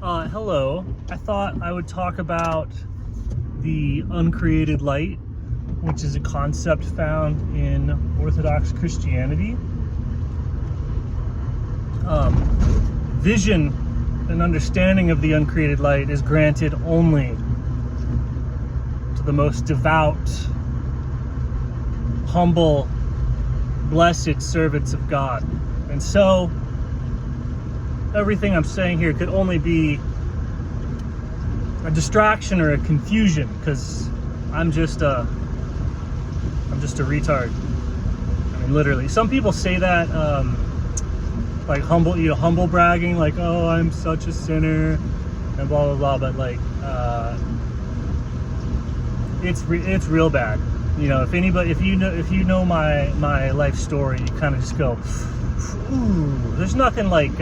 Hello. I thought I would talk about the uncreated light, which is a concept found in Orthodox Christianity. Vision and understanding of the uncreated light is granted only to the most devout, humble, blessed servants of God. And so everything I'm saying here could only be a distraction or a confusion, because I'm just a retard. I mean, literally. Some people say that like humble bragging, like, oh, I'm such a sinner and blah blah blah, but like it's real bad. You know, if you know my life story, you kind of just go, ooh, there's nothing like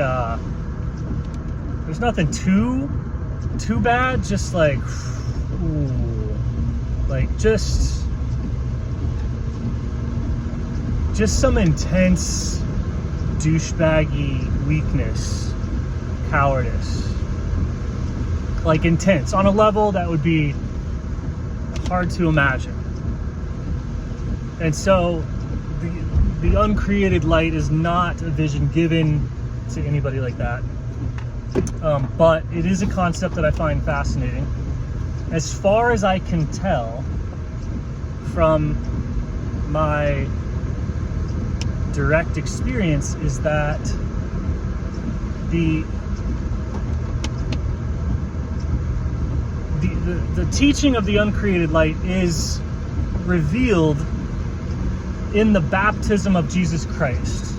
there's nothing too bad, just like, ooh, like just some intense douchebaggy weakness, cowardice, like intense on a level that would be hard to imagine. And so the uncreated light is not a vision given to anybody like that. But it is a concept that I find fascinating. As far as I can tell from my direct experience, is that the teaching of the uncreated light is revealed in the baptism of Jesus Christ.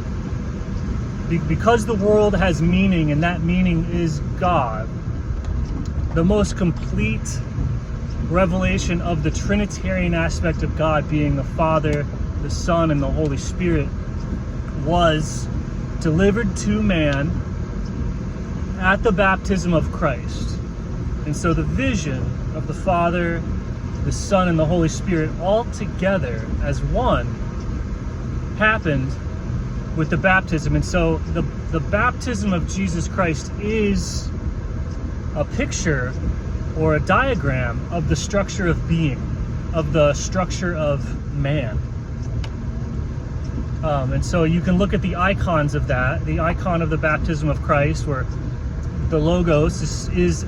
Because the world has meaning, and that meaning is God, the most complete revelation of the Trinitarian aspect of God, being the Father, the Son, and the Holy Spirit, was delivered to man at the baptism of Christ. And so the vision of the Father, the Son, and the Holy Spirit all together as one happened with the baptism. And so the baptism of Jesus Christ is a picture or a diagram of the structure of being, of the structure of man. And so you can look at the icons of that. The icon of the baptism of Christ, where the Logos is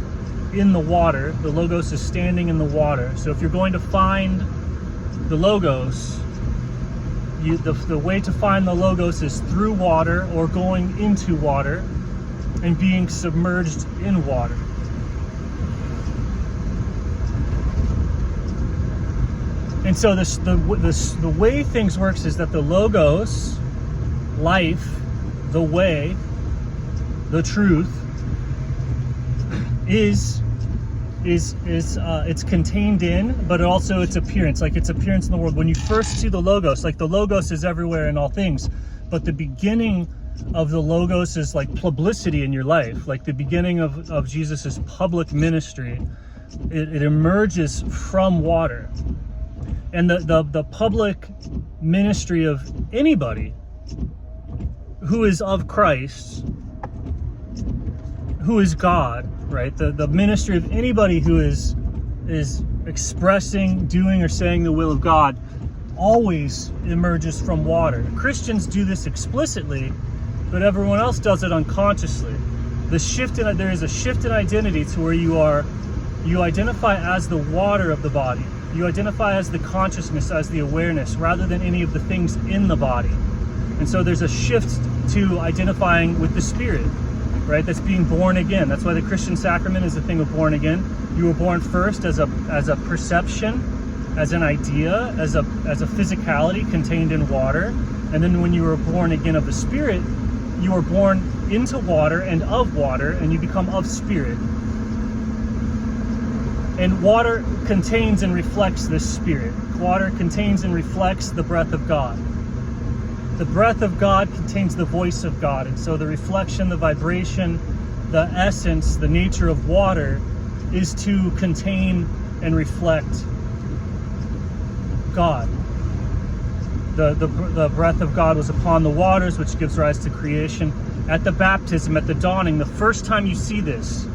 in the water. The Logos is standing in the water. So if you're going to find the Logos, the way to find the Logos is through water, or going into water and being submerged in water. And so the way things works is that the Logos, life, the way, the truth, is it's contained in, but also its appearance, like its appearance in the world. When you first see the Logos, like the Logos is everywhere in all things, but the beginning of the Logos is like publicity in your life, like the beginning of Jesus's public ministry. It emerges from water. And the public ministry of anybody who is of Christ, who is God, right? The ministry of anybody who is expressing, doing, or saying the will of God always emerges from water. Christians do this explicitly, but everyone else does it unconsciously. There is a shift in identity to where you identify as the water of the body. You identify as the consciousness, as the awareness, rather than any of the things in the body. And so there's a shift to identifying with the Spirit, right? That's being born again. That's why the Christian sacrament is the thing of born again. You were born first as a perception, as an idea, as a physicality contained in water. And then when you were born again of the Spirit, you were born into water and of water, and you become of Spirit. And water contains and reflects this Spirit. Water contains and reflects the breath of God. The breath of God contains the voice of God. And so the reflection, the vibration, the essence, the nature of water is to contain and reflect God. The breath of God was upon the waters, which gives rise to creation. At the baptism, at the dawning, the first time you see this,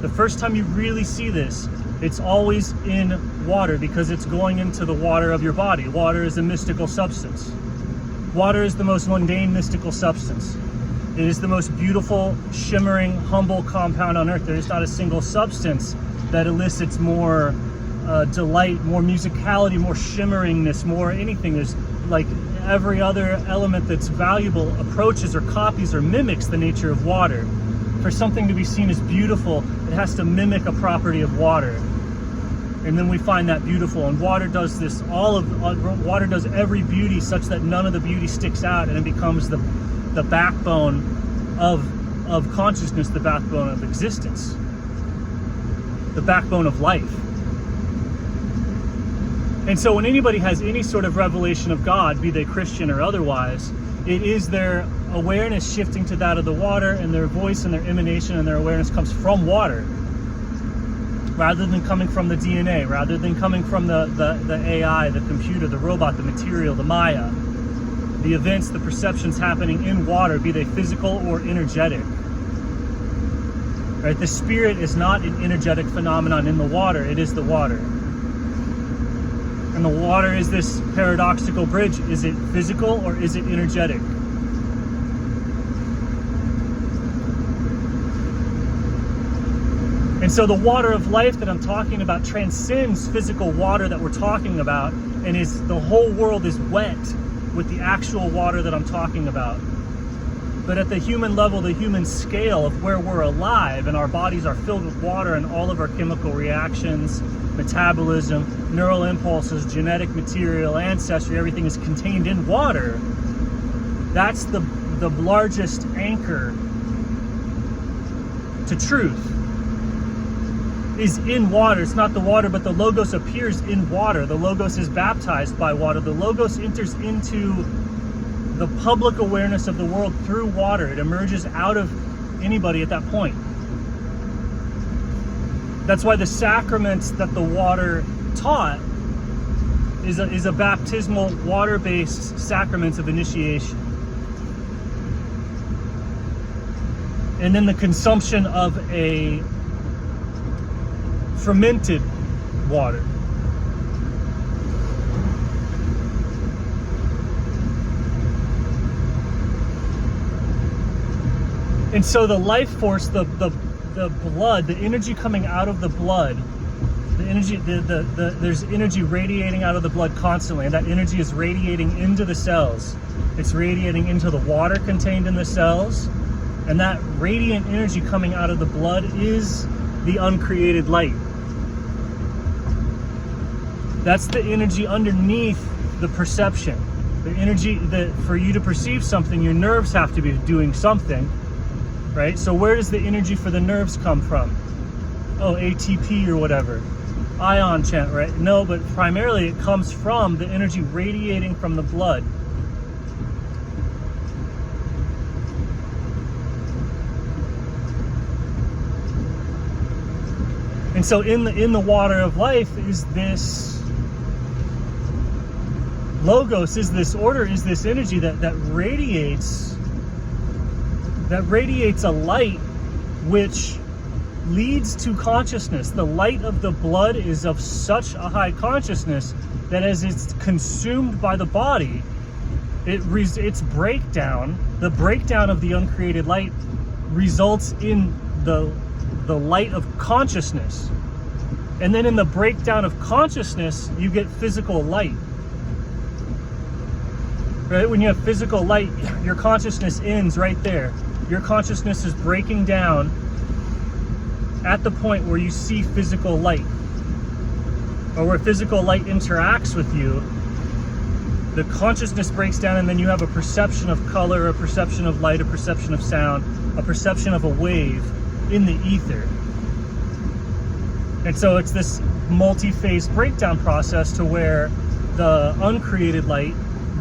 The first time you really see this, it's always in water, because it's going into the water of your body. Water is a mystical substance. Water is the most mundane mystical substance. It is the most beautiful, shimmering, humble compound on earth. There is not a single substance that elicits more delight, more musicality, more shimmeringness, more anything. There's like every other element that's valuable approaches or copies or mimics the nature of water. For something to be seen as beautiful, it has to mimic a property of water. And then we find that beautiful. And water does this, water does every beauty such that none of the beauty sticks out, and it becomes the backbone of consciousness, the backbone of existence, the backbone of life. And so when anybody has any sort of revelation of God, be they Christian or otherwise, it is their awareness shifting to that of the water, and their voice and their emanation and their awareness comes from water, rather than coming from the DNA, rather than coming from the AI, the computer, the robot, the material, the Maya. The events, the perceptions happening in water, be they physical or energetic. Right? The spirit is not an energetic phenomenon in the water, it is the water. And the water is this paradoxical bridge. Is it physical or is it energetic? And so the water of life that I'm talking about transcends physical water that we're talking about, and the whole world is wet with the actual water that I'm talking about. But at the human level, the human scale of where we're alive and our bodies are filled with water, and all of our chemical reactions, metabolism, neural impulses, genetic material, ancestry, everything is contained in water. That's the largest anchor to truth, is in water. It's not the water, but the Logos appears in water. The Logos is baptized by water. The Logos enters into the public awareness of the world through water. It emerges out of anybody at that point. That's why the sacraments that the water taught is a baptismal water-based sacrament of initiation. And then the consumption of a fermented water. And so the life force, the blood, the energy coming out of the blood, the energy, there's energy radiating out of the blood constantly, and that energy is radiating into the cells. It's radiating into the water contained in the cells, and that radiant energy coming out of the blood is the uncreated light. That's the energy underneath the perception. The energy that for you to perceive something, your nerves have to be doing something. Right? So where does the energy for the nerves come from? Oh, ATP or whatever. Ion chant, right? No, but primarily it comes from the energy radiating from the blood. And so in the water of life is this Logos, is this order, is this energy that radiates a light which leads to consciousness. The light of the blood is of such a high consciousness that as it's consumed by the body, its breakdown, the breakdown of the uncreated light results in the light of consciousness. And then in the breakdown of consciousness, you get physical light. Right? When you have physical light, your consciousness ends right there. Your consciousness is breaking down at the point where you see physical light, or where physical light interacts with you. The consciousness breaks down, and then you have a perception of color, a perception of light, a perception of sound, a perception of a wave in the ether. And so it's this multi-phase breakdown process to where the uncreated light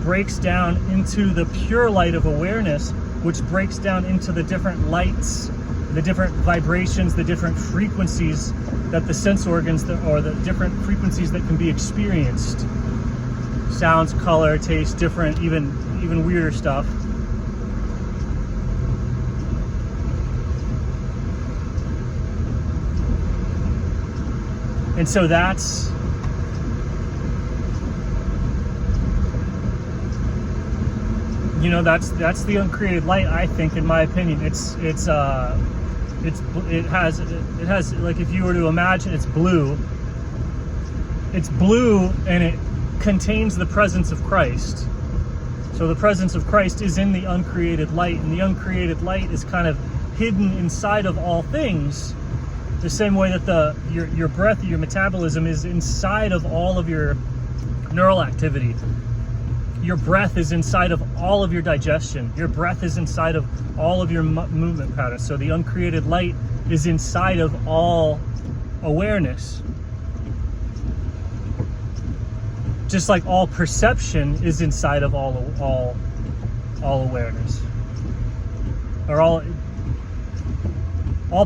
breaks down into the pure light of awareness, which breaks down into the different lights, the different vibrations, the different frequencies that the sense organs, or the different frequencies that can be experienced. Sounds, color, taste, different, even weirder stuff. And so that's the uncreated light, I think, in my opinion. It has like, if you were to imagine, it's blue and it contains the presence of Christ. So the presence of Christ is in the uncreated light, and the uncreated light is kind of hidden inside of all things, the same way that your breath, your metabolism is inside of all of your neural activity. Your breath is inside of all of your digestion. Your breath is inside of all of your movement patterns. So the uncreated light is inside of all awareness. Just like all perception is inside of all awareness. Or all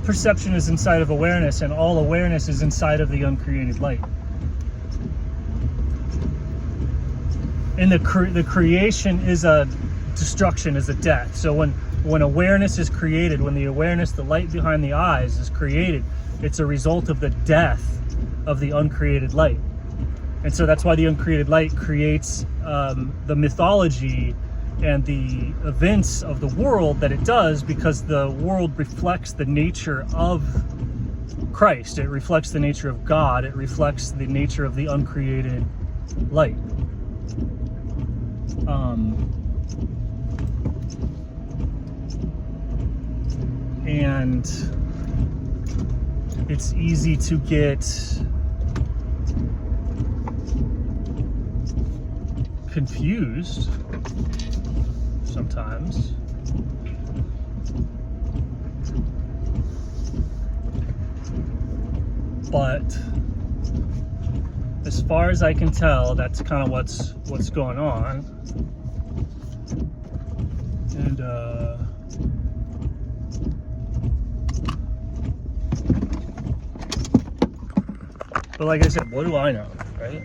perception is inside of awareness, and all awareness is inside of the uncreated light. And the creation is a destruction, is a death. So when awareness is created, when the awareness, the light behind the eyes is created, it's a result of the death of the uncreated light. And so that's why the uncreated light creates the mythology and the events of the world that it does, because the world reflects the nature of Christ. It reflects the nature of God. It reflects the nature of the uncreated light. And it's easy to get confused sometimes. But as far as I can tell, that's kind of what's going on. And but like I said, what do I know, right?